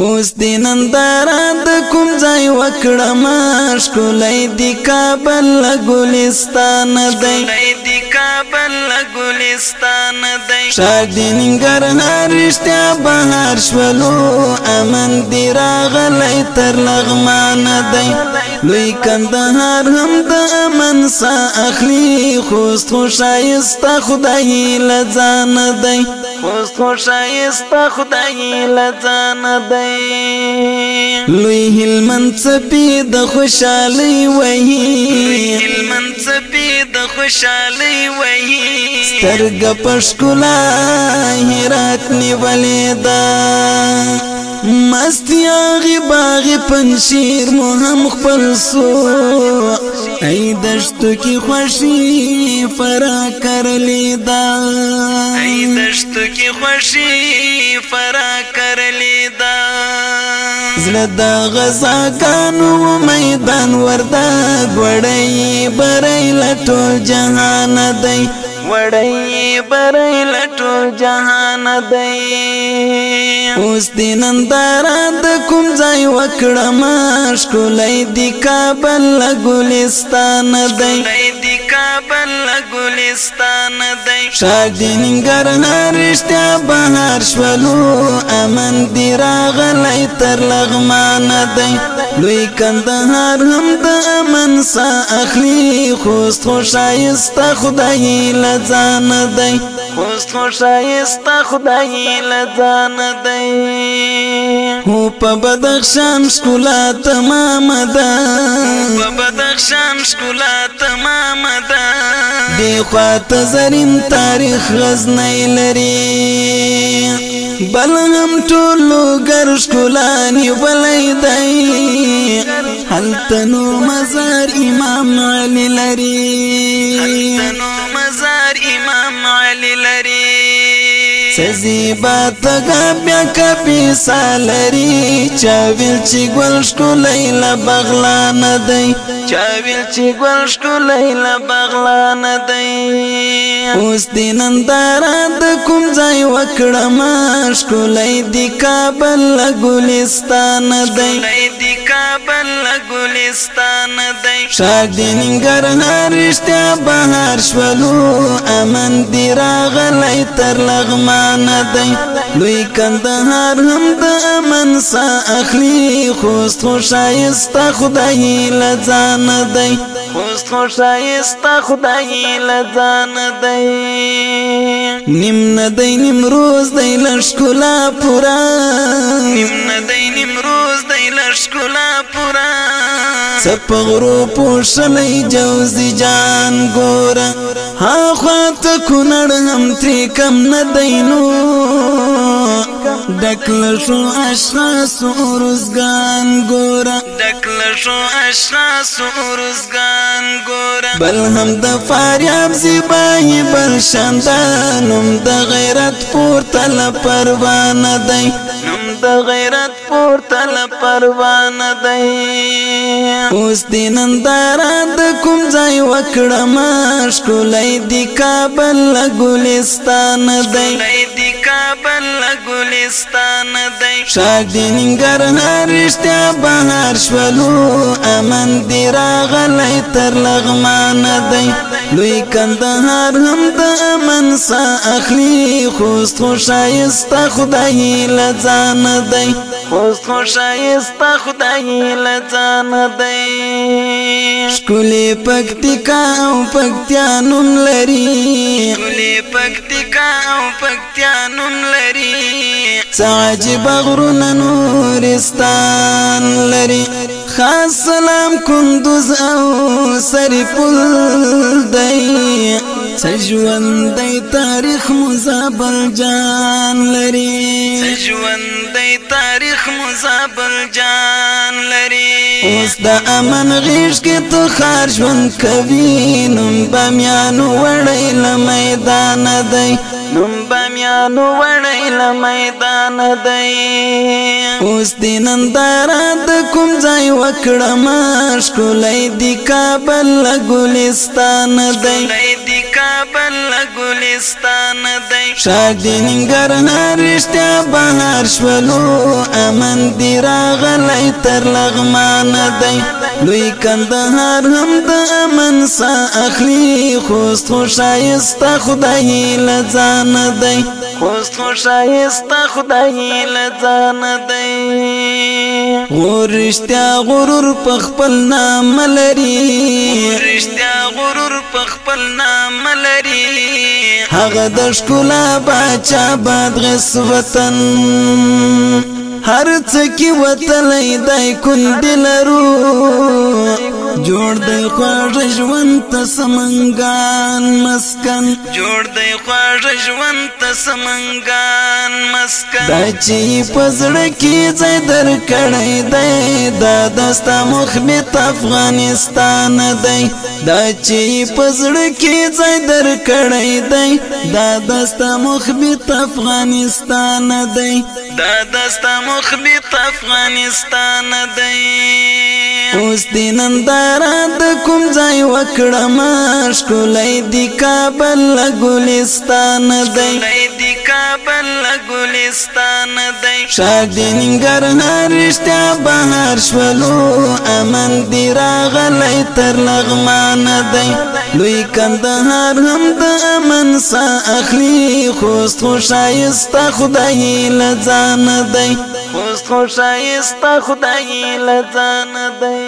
اوس د ننداره د کوم ځای وکړم ښکلی د کابل ګلستان دی ښار د ننګرهار رښتیا بهار شولو امن دی راغلی تر لغمانه دی لوی کندهار هم د امن ساه اخلي خوست خو ښایسته خدای له ځانه دی خوست خو ښایسته خدای له ځانه دی لوی هلمند څپې د خوشحالۍ وهي سترګه په ښکلا هرات نیولې ده مستی آغی باغی پنشیر مو هم خپل سو ای دشتو کی خوشی فرا کرلی دا زړه د غزاګانو میدان وردا ګوړی بری لټول جهان دی اوس د ننداره د کوم ځای وکړم ښکلی د کابل ګلستان دی ښار د ننګرهار رښتیا بهار شولو امن دی راغلی تر لغمانه دی لوی کندهار هم د امن ساه اخلي خوست خو ښایسته خدای له ځانه دی هو په بدخشان ښکلا تمامه ده دی خواته زرین تاریخ غزنی لري بل هم ټولو ګر ښکلا نیولی دی هلته نو مزار امام علي لري سزیبا تگا بیا کپیسا لري چاویل چی گل ښکلی له بغلانه دی اوس د ننداره د کوم ځای وکړم ښکلی د کابل ګلستان دی ښار د ننګرهار رښتیا بهار شولو امن دی راغلی تر لغمانه دی لوی کندهار هم د امن ساه اخلي خوست خو ښایسته خدای له ځانه دی نیم نه دی نیمروز دی له ښکلا پوره څه په غرو پوښلی جوزي جان ګوره هاخوا ته کونړ هم ترې کم نه دی نو ډک له ښو اشخاصو ارزګان ګوره بل هم د فاریاب زیبایی بل شاندانم د غیرت پورته له پروانه دی اوس د ننداره د کوم ځای وکړم ښکلی د کابل ګلستان دی ښار د ننګرهار رښتیا بهار شولو امن دی راغلی تر لغمانه دی لوی کندهار هم د امن ساه اخلي خوست خو ښایسته خدای له ځانه دی ښکلی پکتیکا او پکتیا نوم لري څه عجیبه غرونه نورستان لري خاص سلام کندوز او سرپل دی څه ژوندی تاریخ مزابل جان لري اوس د امن غیږ کې تو خار ژوند کوي نوم بامیانو وړی له میدانه دی اوس د ننداره د کوم ځای وکړم ښکلی د کابل ګلستان دی ګلستان دی شادي ننګرهار رښتیا بهار شولو امن دی راغلی تر لغمان دی لوی کندهار هم د امن سا اخلي خوست خو شایسته خدای لځان دی خوست خو شایسته خدای لځان دی رښتیا غرور په خپل نام لري رښتیا غرور په خپل نام لري هغه د ښکلا باچا بادغیس وطن هر څه کې وتلی دی کندې لرو جوړ دی خواږه ژوند ته سمنګان مسکن جوړ دی خواږه ژوند ته سمنګان مسکن دا چې په زړه کې ځای درکړی دی دا د ستا مخبت افغانستان دی دا چې په زړه کې ځای درکړی دی دا د ستا مخبت افغانستان دی دا د ستا مخبت افغانستان دی اوس دی ننداره د کوم ځای وکړم ښکلی دی کابل ګلستان دی ښکلی دی کابل ګلستان دی شادي ننګرهار رښتیا بهار شولو امن دی راغلی تر لغمان دی لوی کندهار هم د امن سا اخلي خوست خو شایسته خدای لځان دی خوست خو شایسته خدای لځان دی